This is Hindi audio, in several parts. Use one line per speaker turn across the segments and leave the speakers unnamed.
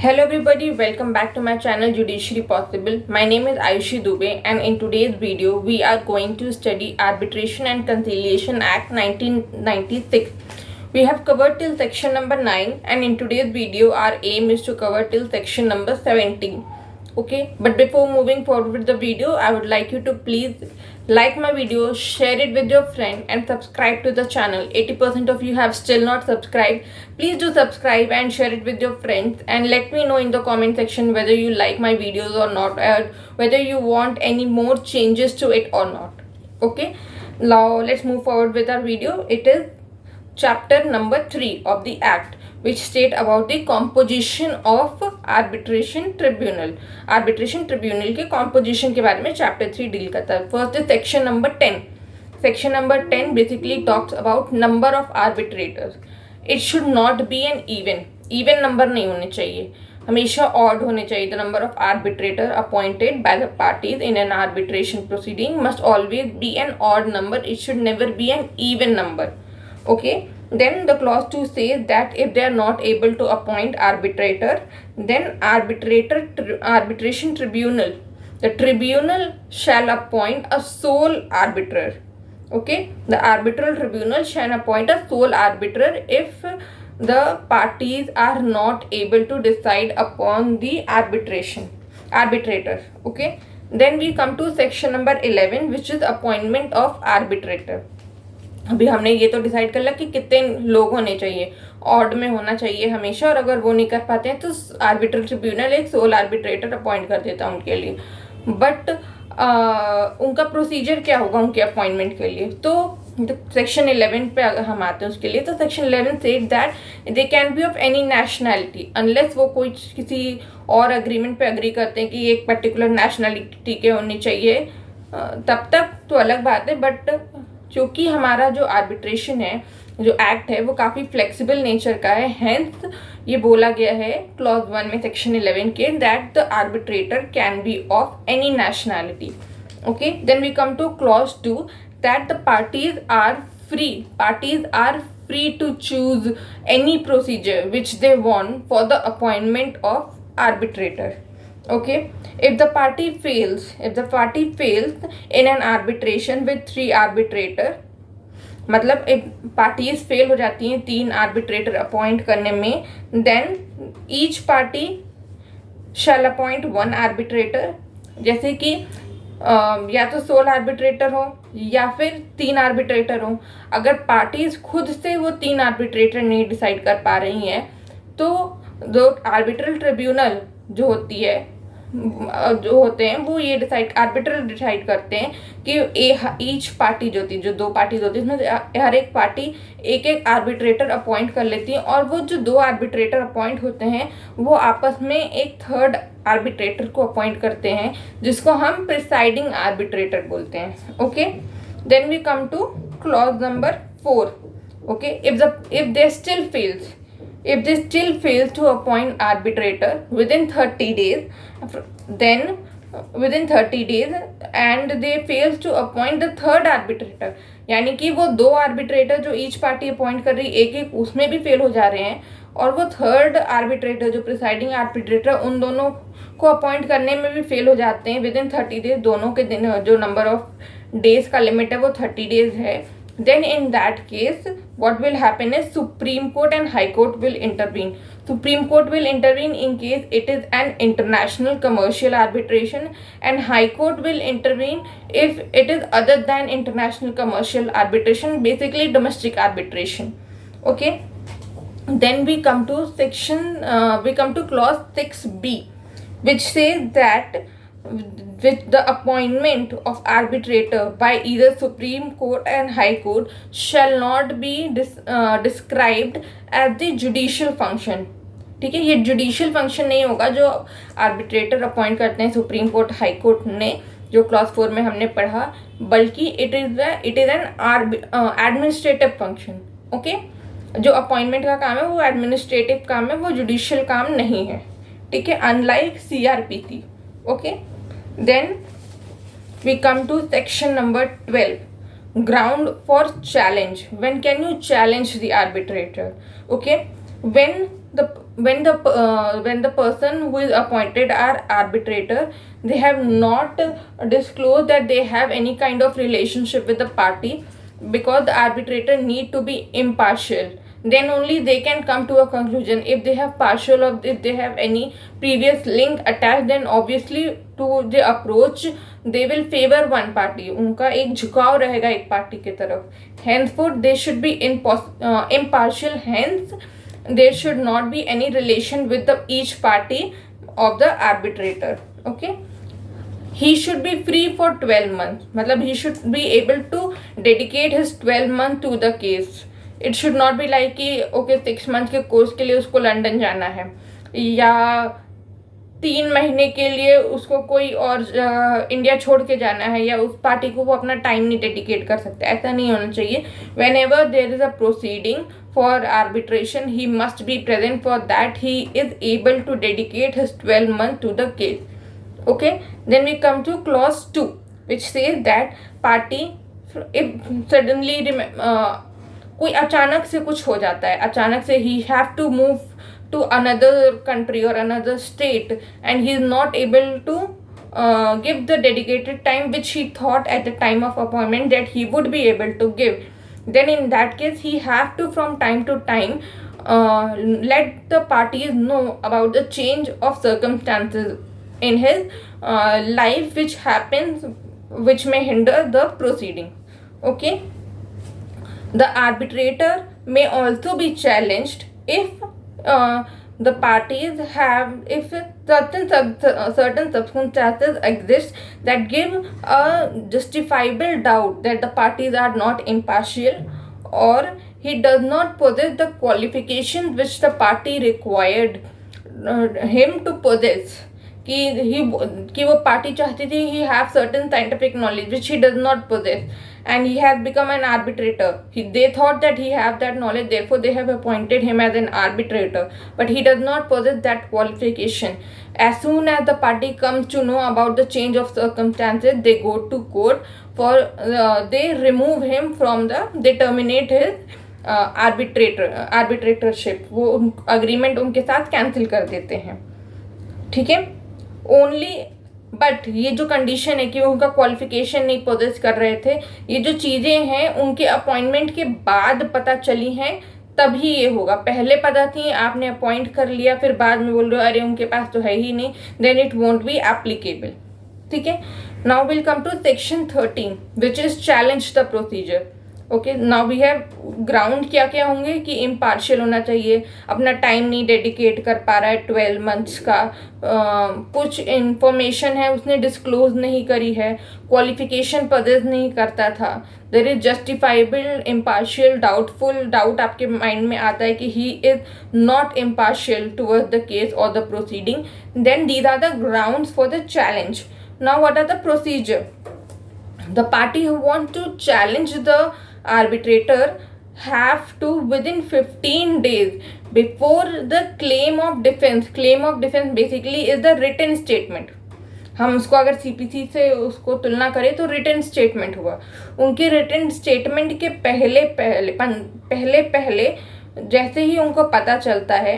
Hello everybody, welcome back to my channel Judiciary Possible. My name is Ayushi Dubey and in today's video we are going to study Arbitration and Conciliation Act 1996. We have covered till section number 9 and in today's video our aim is to cover till section number 17. Okay, but before moving forward with the video, I would like you to please like my video, share it with your friend and subscribe to the channel. 80% of you have still not subscribed. Please do subscribe and share it with your friends and let me know in the comment section whether you like my videos or not, or whether you want any more changes to it or not. Okay, now let's move forward with our video. It is chapter number 3 of the act, which state about the composition of arbitration tribunal. Arbitration tribunal के composition के बारे में chapter 3 deal करता है. First is section number 10. Section number 10 basically talks about number of arbitrators. It should not be an even number नहीं होने चाहिए, हमेशा odd होने चाहिए. The number of arbitrators appointed by the parties in an arbitration proceeding must always be an odd number. It should never be an even number. Okay, then the clause 2 says that if they are not able to appoint arbitrator, then arbitration tribunal, the tribunal shall appoint a sole arbiter. Okay, the arbitral tribunal shall appoint a sole arbiter if the parties are not able to decide upon the arbitrator. Okay, then we come to section number 11, which is appointment of arbitrator. अभी हमने ये तो डिसाइड कर लिया कि कितने लोग होने चाहिए, ऑड में होना चाहिए हमेशा, और अगर वो नहीं कर पाते हैं तो आर्बिट्रल ट्रिब्यूनल एक सोल आर्बिट्रेटर अपॉइंट कर देता है उनके लिए. बट उनका प्रोसीजर क्या होगा उनके अपॉइंटमेंट के लिए, तो सेक्शन 11 पे अगर हम आते हैं उसके लिए, तो section 11 said that they can be of any nationality unless वो कोई किसी और अग्रीमेंट पे अग्री करते हैं कि एक पर्टिकुलर नेशनैलिटी के होनी चाहिए, तब तक तो अलग बात है. बट क्योंकि हमारा जो आर्बिट्रेशन है, जो एक्ट है, वो काफ़ी फ्लेक्सिबल नेचर का है, हेंस ये बोला गया है क्लॉज 1 में सेक्शन 11 के that the arbitrator can be of any nationality. Okay, then we come to clause 2 that the parties are free to choose any procedure which they want for the appointment of arbitrator. Okay, if the party fails in an arbitration with 3 arbitrators, मतलब एक पार्टीज फेल हो जाती हैं 3 आर्बिट्रेटर अपॉइंट करने में, then each party shall appoint 1 arbitrator. जैसे कि या तो सोल आर्बिट्रेटर हो या फिर 3 आर्बिट्रेटर हो. अगर पार्टीज खुद से वो 3 आर्बिट्रेटर नहीं डिसाइड कर पा रही हैं तो जो आर्बिट्रल ट्रिब्यूनल जो होते हैं वो ये आर्बिट्रल डिसाइड करते हैं कि ईच पार्टी जो होती है, जो 2 पार्टीज होती है, इसमें हर एक पार्टी एक आर्बिट्रेटर अपॉइंट कर लेती है, और वो जो 2 आर्बिट्रेटर अपॉइंट होते हैं वो आपस में एक थर्ड आर्बिट्रेटर को अपॉइंट करते हैं जिसको हम प्रिसाइडिंग आर्बिट्रेटर बोलते हैं. Okay, then we come to clause number 4. Okay, if they still fails to appoint arbitrator within 30 days, then within 30 days and they fails to appoint the third arbitrator, यानी कि वो 2 आर्बिट्रेटर जो ईच पार्टी अपॉइंट कर रही एक उसमें भी फेल हो जा रहे हैं, और वो थर्ड आर्बिट्रेटर जो प्रिसाइडिंग आर्बिट्रेटर उन दोनों को अपॉइंट करने में भी फेल हो जाते हैं विद इन 30 डेज. दोनों के दिन जो नंबर ऑफ डेज का लिमिट है वो 30 डेज है. Then in that case what will happen is Supreme Court and High Court will intervene. Supreme Court will intervene in case it is an international commercial arbitration, and High Court will intervene if it is other than international commercial arbitration, basically domestic arbitration. Okay, then we come to clause 6b, which says that with the appointment of arbitrator by either Supreme Court and High Court shall not be described as the judicial function. ठीक है, ये जुडिशियल फंक्शन नहीं होगा जो आर्बिट्रेटर अपॉइंट करते हैं सुप्रीम कोर्ट हाई कोर्ट ने, जो क्लॉज 4 में हमने पढ़ा, बल्कि it is an administrative function. Okay, जो अपॉइंटमेंट का काम है वो एडमिनिस्ट्रेटिव काम है, वो जुडिशियल काम नहीं है. ठीक है, unlike CRPC. Okay, then we come to section number 12, ground for challenge. When can you challenge the arbitrator? Okay, when when the person who is appointed are arbitrator, they have not disclosed that they have any kind of relationship with the party, because the arbitrator need to be impartial. Then only they can come to a conclusion. If they have partial, or if they have any previous link attached, then obviously to the approach they will favor one party. उनका एक झुकाव रहेगा एक पार्टी की तरफ. Henceforth they should be impartial. Hence there should not be any relation with the each party of the arbitrator. Okay. He should be free for 12 months. मतलब he should be able to dedicate his 12 months to the case. It should not be like कि okay 6 months के कोर्स के लिए उसको लंदन जाना है, या 3 महीने के लिए उसको कोई और इंडिया छोड़ के जाना है, या उस पार्टी को वो अपना टाइम नहीं डेडिकेट कर सकते. ऐसा नहीं होना चाहिए. Whenever there is a proceeding for arbitration, he must be present. For that he is able to dedicate his 12 months to the case. Okay, then we come to clause 2, which says that party, if suddenly कोई अचानक से कुछ हो जाता है, अचानक से he have to move to another country or another state, and he is not able to give the dedicated time which he thought at the time of appointment that he would be able to give, then in that case he have to from time to time let the parties know about the change of circumstances in his life which happens, which may hinder the proceeding. Okay. The arbitrator may also be challenged if the parties have, if certain circumstances exist that give a justifiable doubt that the parties are not impartial, or he does not possess the qualifications which the party required him to possess. कि वो पार्टी चाहती थी he have certain scientific knowledge which he does not possess, and he has become an arbitrator. They thought that he have that knowledge, therefore they have appointed him as an arbitrator, but he does not possess that qualification. As soon as the party comes to know about the change of circumstances, they go to court for they remove him from the, they terminate his arbitratorship. वो agreement उनके साथ cancel कर देते हैं. ठीक है. ओनली बट ये जो कंडीशन है कि उनका क्वालिफिकेशन नहीं पोजेस कर रहे थे, ये जो चीज़ें हैं उनके अपॉइंटमेंट के बाद पता चली हैं, तभी ये होगा. पहले पता थी, आपने अपॉइंट कर लिया, फिर बाद में बोल रहे हो अरे उनके पास तो है ही नहीं, then it won't be applicable. ठीक है. Now will come to section 13 which is challenge the procedure. Okay. Now we have ground क्या क्या होंगे कि इम्पार्शियल होना चाहिए, अपना टाइम नहीं डेडिकेट कर पा रहा है 12 months का, कुछ इंफॉर्मेशन है उसने डिस्क्लोज नहीं करी है, क्वालिफिकेशन पजेस नहीं करता था, there is justifiable impartial doubtful, doubt आपके माइंड में आता है कि he is not impartial towards the case और the proceeding, then these are the grounds for the challenge. Now what are the procedure? The party who want to challenge the arbitrator have to within 15 days before the claim of defense basically is the written statement. हम उसको अगर CPC से उसको तुलना करें तो रिटन स्टेटमेंट हुआ. उनके रिटन स्टेटमेंट के पहले जैसे ही उनको पता चलता है,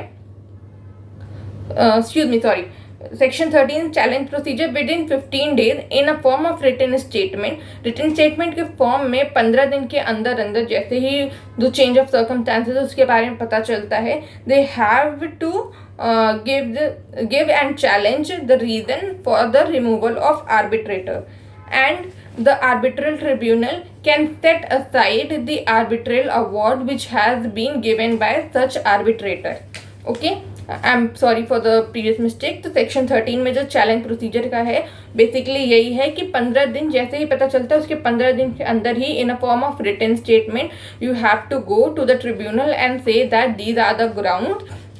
Section 13 challenge procedure within 15 days in a form of written statement. Written statement के फॉर्म में 15 दिन के अंदर जैसे ही जो चेंज ऑफ सर्कमस्टांसेस उसके बारे में पता चलता है, they have to give and challenge the reason for the removal of arbitrator, and the arbitral tribunal can set aside the arbitral award which has been given by such arbitrator. Okay. I am sorry for the previous mistake. तो सेक्शन 13 में जो चैलेंज प्रोसीजर का है बेसिकली यही है कि 15 दिन जैसे ही पता चलता है उसके 15 दिन के अंदर ही in a form of written statement you have to go to the tribunal and say that these are the ground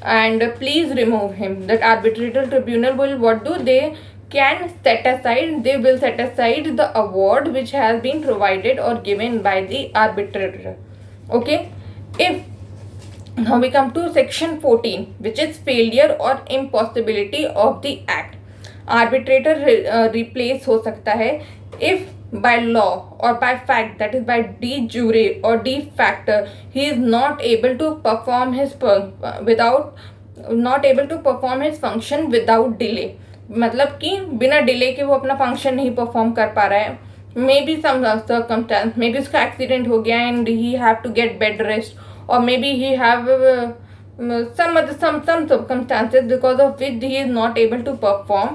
and please remove him. That arbitrator tribunal will what do, they can set aside, they will set aside the award which has been provided or given by the arbitrator. Okay. If now we come to section 14 which is failure or impossibility of the act. Arbitrator replace हो सकता है if by law or by fact, that is by de jure or de facto, he is not able to perform his without not able to perform his function without delay, मतलब कि बिना डिले के वो अपना फंक्शन नहीं परफॉर्म कर पा रहा है. Maybe some circumstance, maybe उसका एक्सीडेंट हो गया and he have to get bed rest, और maybe he have some circumstances because of which he is not able to perform.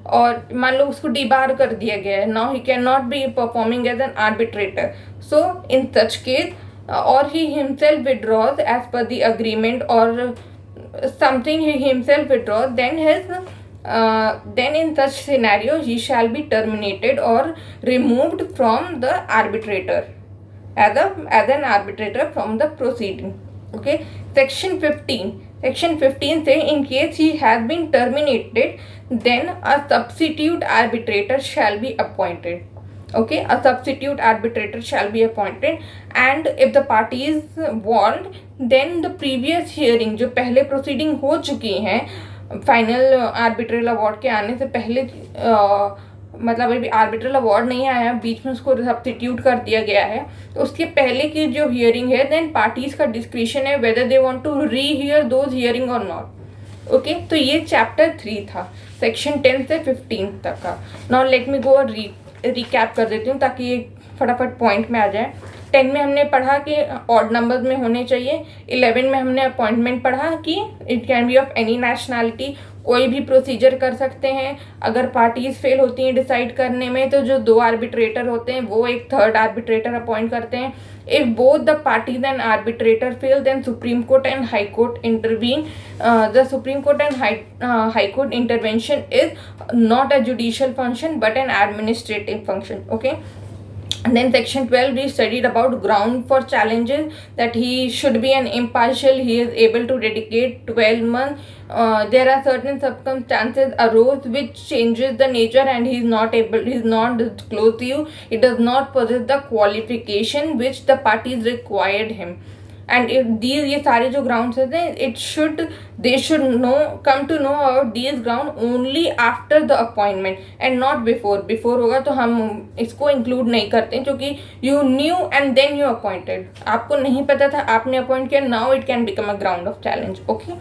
और मान लो उसको डिबार कर दिया गया है, now he can not be performing as an arbitrator. So in such case, और he himself withdraws as per the agreement और something he himself withdraws, then in such scenario he shall be terminated or removed from the arbitrator as an arbitrator from the proceeding. Okay, section 15 say in case he has been terminated, then a substitute arbitrator shall be appointed. Okay, a substitute arbitrator shall be appointed, and if the parties want, then the previous hearing, जो पहले proceeding हो चुकी हैं फाइनल आर्बिट्रल अवार्ड के आने से पहले, मतलब अभी आर्बिट्रल अवार्ड नहीं आया है, बीच में उसको सब्स्टिट्यूट कर दिया गया है, तो उसके पहले की जो हियरिंग है, देन पार्टीज का डिस्क्रिशन है whether they want to rehear those hearing और नॉट. ओके, तो ये चैप्टर 3 था, सेक्शन 10 से 15 तक का. नाउ लेट मी गो रिकैप कर देती हूँ ताकि ये फटाफट पॉइंट में आ जाए. 10 में हमने पढ़ा कि ऑड नंबर्स में होने चाहिए. 11 में हमने अपॉइंटमेंट पढ़ा कि it can be of any nationality, कोई भी प्रोसीजर कर सकते हैं. अगर पार्टीज फेल होती हैं डिसाइड करने में, तो जो 2 आर्बिट्रेटर होते हैं वो एक थर्ड आर्बिट्रेटर अपॉइंट करते हैं. If both the parties and arbitrator fail, then Supreme Court and High Court intervene. The Supreme Court and High Court intervention is not a judicial function but an administrative function. Okay, and then section 12 we studied about ground for challenges, that he should be an impartial, he is able to dedicate 12 months. There are certain circumstances arose which changes the nature and he is not disclosed to you, he does not possess the qualification which the parties required him. And if these, ये सारे जो grounds हैं, they should come to know about these ground only after the appointment and not before. Before होगा तो हम इसको include नहीं करते, क्योंकि you knew and then you appointed. आपको नहीं पता था, आपने appoint किया, now it can become a ground of challenge. Okay,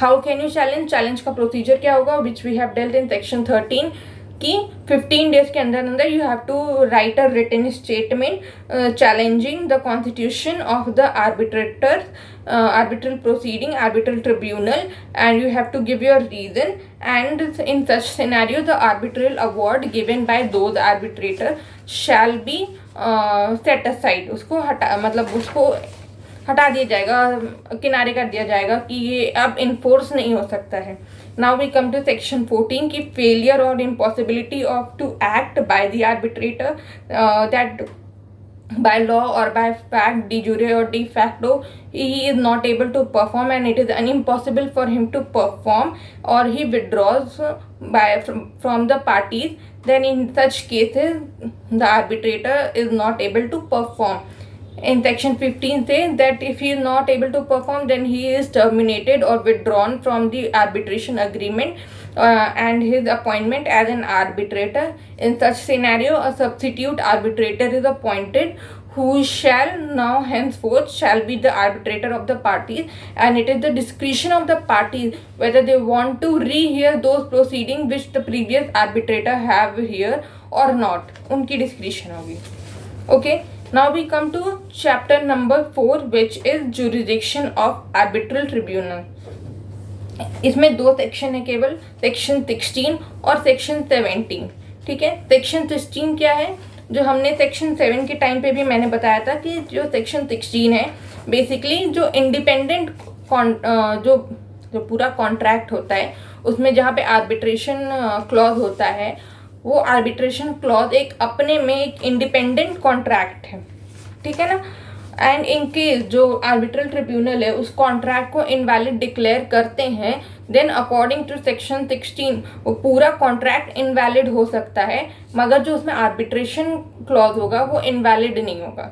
how can you challenge? Challenge का procedure क्या होगा, which we have dealt in section 13. कि 15 डेज के अंदर you have to write a written statement challenging the constitution of the arbitrator, arbitral proceeding, arbitral tribunal, and you have to give your reason. And in such scenario, the arbitral award given by those arbitrator shall be set aside. उसको हटा दिया जाएगा, किनारे कर दिया जाएगा कि ये अब इन्फोर्स नहीं हो सकता है. Now we come to section 14 की फेलियर और impossibility of to act by the arbitrator, that by law or by fact, de jure or de facto, he is not able to perform and it is impossible for him to perform, or he withdraws from the parties, then in such cases the arbitrator is not able to perform. In section 15 says that if he is not able to perform, then he is terminated or withdrawn from the arbitration agreement and his appointment as an arbitrator. In such scenario, a substitute arbitrator is appointed, who shall now henceforth shall be the arbitrator of the parties, and it is the discretion of the parties whether they want to rehear those proceedings which the previous arbitrator have heard or not. उनकी discretion होगी. Okay. Now we come to chapter number 4, which is jurisdiction of arbitral tribunal. इसमें 2 सेक्शन है केवल, सेक्शन 16 और सेक्शन 17. ठीक है, सेक्शन 16 क्या है, जो हमने सेक्शन 7 के टाइम पे भी मैंने बताया था कि जो सेक्शन 16 है बेसिकली जो इंडिपेंडेंट जो पूरा कॉन्ट्रैक्ट होता है, उसमें जहाँ पे आर्बिट्रेशन क्लॉज होता है, वो आर्बिट्रेशन क्लॉज एक अपने में एक इंडिपेंडेंट कॉन्ट्रैक्ट है. ठीक है ना. एंड इन केस जो आर्बिट्रल ट्रिब्यूनल है उस कॉन्ट्रैक्ट को इनवैलिड डिक्लेयर करते हैं, देन अकॉर्डिंग टू सेक्शन 16 वो पूरा कॉन्ट्रैक्ट इनवैलिड हो सकता है, मगर जो उसमें आर्बिट्रेशन क्लॉज होगा वो इनवैलिड नहीं होगा.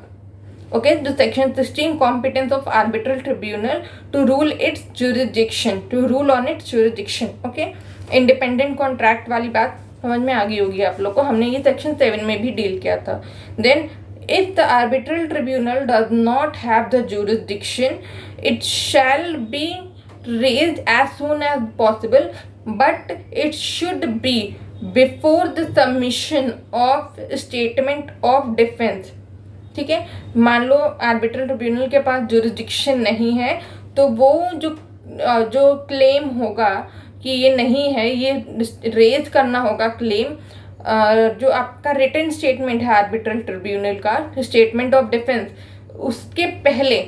ओके, जो section 16 competence of arbitral tribunal to rule its jurisdiction, to rule on its jurisdiction. Okay, independent contract वाली बात समझ में आ गई होगी आप लोग को, हमने ये सेक्शन 7 में भी डील किया था. Then if the arbitral tribunal does not have the jurisdiction, it shall be raised as soon as possible, but it should be before the submission of statement of defense. ठीक है, मान लो आर्बिट्रल ट्रिब्यूनल के पास जुरिस्डिक्शन नहीं है, तो वो जो क्लेम होगा कि ये नहीं है, ये रेज करना होगा क्लेम, जो आपका रिटन स्टेटमेंट है आर्बिट्रल ट्रिब्यूनल का, स्टेटमेंट ऑफ डिफेंस, उसके पहले,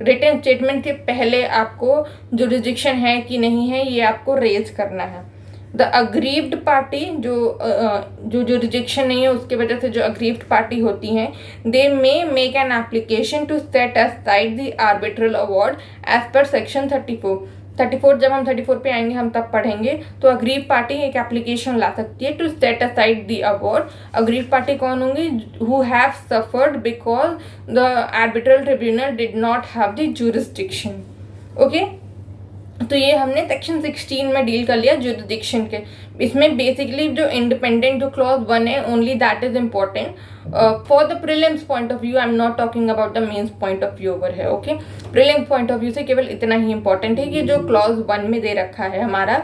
रिटन स्टेटमेंट के पहले आपको जुरिस्डिक्शन है कि नहीं है ये आपको रेज करना है. द अग्रीव्ड पार्टी, जो जुरिस्डिक्शन नहीं है उसके वजह से जो अग्रीव्ड पार्टी होती हैं, they may make an application to set aside the arbitral award as per section 34. जब हम 34 पे आएंगे हम तब पढ़ेंगे. तो अग्रीव पार्टी एक एप्लीकेशन ला सकती है to set aside the award. Aggrieve party कौन होंगी? Who have suffered because the arbitral tribunal did not have the jurisdiction. Okay, तो ये हमने सेक्शन 16 में डील कर लिया जुरिस्डिक्शन के. इसमें बेसिकली जो इंडिपेंडेंट जो क्लॉज 1 है, only that is important for the prelims point of view. I am not talking about the mains point of view over है. Okay, prelims point of view से केवल इतना ही इंपॉर्टेंट है कि जो क्लॉज 1 में दे रखा है हमारा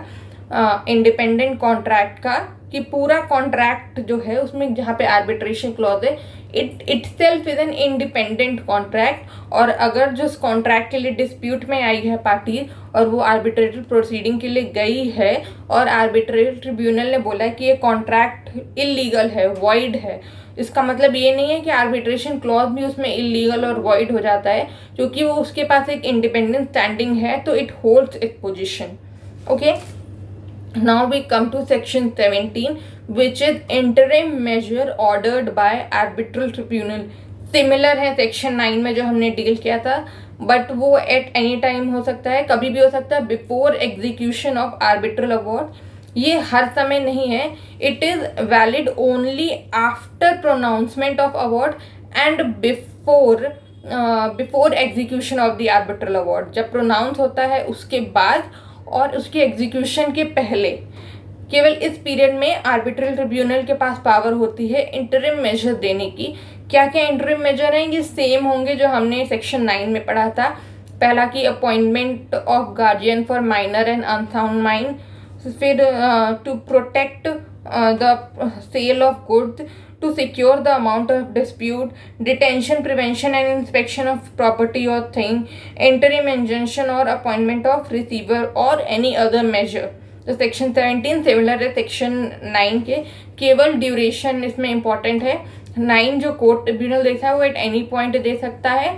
इंडिपेंडेंट कॉन्ट्रैक्ट का, कि पूरा कॉन्ट्रैक्ट जो है उसमें जहाँ पे आर्बिट्रेशन क्लॉज है, it self is an independent contract. और अगर जो कॉन्ट्रैक्ट के लिए डिस्प्यूट में आई है पार्टी और वो आर्बिट्रेटर प्रोसीडिंग के लिए गई है और आर्बिट्रेटर ट्रिब्यूनल ने बोला है कि ये कॉन्ट्रैक्ट इलीगल है, वॉइड है, इसका मतलब ये नहीं है कि आर्बिट्रेशन क्लॉज भी उसमें इलीगल और वॉइड हो जाता है, क्योंकि वो उसके पास एक इंडिपेंडेंट स्टैंडिंग है, तो it holds its position. Okay, now we come to section 17, which is interim measure ordered by arbitral tribunal. Similar है सेक्शन 9 में जो हमने डील किया था, बट वो एट एनी टाइम हो सकता है, कभी भी हो सकता है, before execution of arbitral award. ये हर समय नहीं है. It is valid only after pronouncement of award and before execution of the arbitral award. जब प्रोनाउंस होता है उसके बाद और उसके एग्जीक्यूशन के पहले, केवल इस पीरियड में आर्बिट्रल ट्रिब्यूनल के पास पावर होती है इंटरिम मेजर देने की. क्या क्या इंटरिम मेजर हैं? ये सेम होंगे जो हमने सेक्शन 9 में पढ़ा था. पहला की appointment of guardian for minor and unsound mind, फिर to protect the sale of goods, to secure the amount of dispute, detention, prevention and inspection of property or thing, interim injunction or appointment of receiver or any other measure. तो सेक्शन 17 सिमिलर है सेक्शन 9 के, केवल ड्यूरेशन इसमें इंपॉर्टेंट है. 9 जो कोर्ट ट्रिब्यूनल देता है वो एट एनी पॉइंट दे सकता है,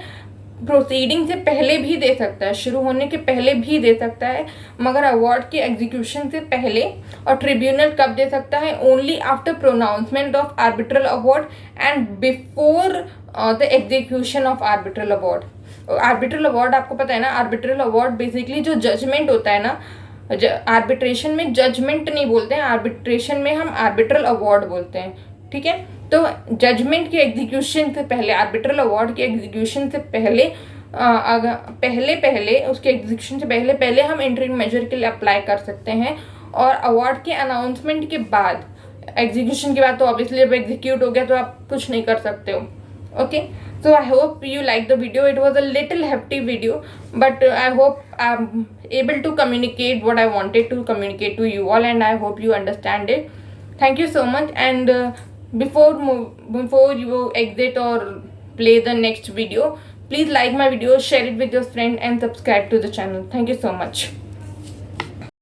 प्रोसीडिंग से पहले भी दे सकता है, शुरू होने के पहले भी दे सकता है, मगर अवार्ड के एग्जीक्यूशन से पहले. और ट्रिब्यूनल कब दे सकता है? Only after pronouncement of arbitral award and before the execution of arbitral award. Arbitral award आपको पता है ना, आर्बिट्रल अवार्ड बेसिकली जो जजमेंट होता है ना, आर्बिट्रेशन में जजमेंट नहीं बोलते हैं, आर्बिट्रेशन में हम आर्बिट्रल अवार्ड बोलते हैं. ठीक है, तो जजमेंट के एग्जीक्यूशन से पहले, आर्बिट्रल अवार्ड के एग्जीक्यूशन से पहले, पहले उसके एग्जीक्यूशन से पहले हम इंटरिम मेजर के लिए अप्लाई कर सकते हैं. और अवार्ड के अनाउंसमेंट के बाद, एग्जीक्यूशन के बाद तो ऑब्वियसली जब एग्जीक्यूट हो गया तो आप कुछ नहीं कर सकते हो. Okay, so I hope you liked the video. It was a little hefty video, but I hope I'm able to communicate what I wanted to communicate to you all, and I hope you understand it. Thank you so much. And before you exit or play the next video, please like my video, share it with your friend, and subscribe to the channel. Thank you so much.